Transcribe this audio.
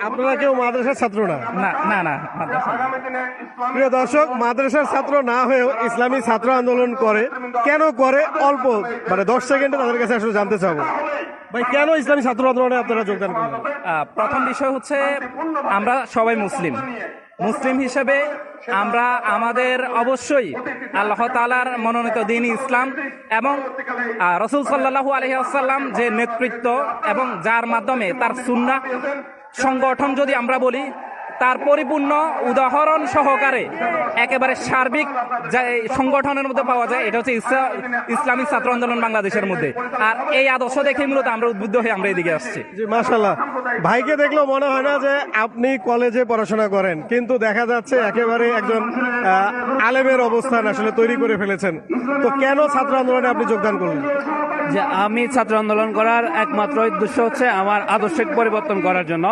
আপনারা কেউ মাদ্রাসার ছাত্র না? না না না, মাদ্রাসা না। প্রিয় দর্শক, মাদ্রাসার ছাত্র না হয়েও ইসলামী ছাত্র আন্দোলন করে, কেন করে অল্প মানে 10 সেকেন্ডে তাদের কাছে আসলে জানতে চাবো। ভাই, কেন ইসলামী ছাত্র আন্দোলনে আপনারা যোগদান করলেন? প্রথম বিষয় হচ্ছে আমরা সবাই মুসলিম হিসেবে আমরা আমাদের অবশ্যই আল্লাহ তাআলার মনোনীত দিন ইসলাম এবং রাসূল সাল্লাল্লাহু আলাইহি ওয়াসাল্লাম যে নেতৃত্ব এবং যার মাধ্যমে তার সুন্নাহ সংগঠন যদি আমরা বলি, তার পরিপূর্ণ উদাহরণ সহকারে একেবারে সার্বিক যে সংগঠনের মধ্যে পাওয়া যায়, এটা হচ্ছে ইসলামী ছাত্র আন্দোলন বাংলাদেশের মধ্যে। আর এই আদর্শ দেখে মূলত আমরা উদ্বুদ্ধ হয়ে আমরা এদিকে আসছি। জি, মাশাআল্লাহ। ভাইকে দেখলেও মনে হয় না যে আপনি কলেজে পড়াশোনা করেন, কিন্তু দেখা যাচ্ছে একেবারে একজন আলেমের অবস্থান আসলে তৈরি করে ফেলেছেন। তো কেন ছাত্র আন্দোলনে আপনি যোগদান করলেন? যে আমি ছাত্র আন্দোলন করার একমাত্র উদ্দেশ্য হচ্ছে আমার আদর্শিক পরিবর্তন করার জন্য।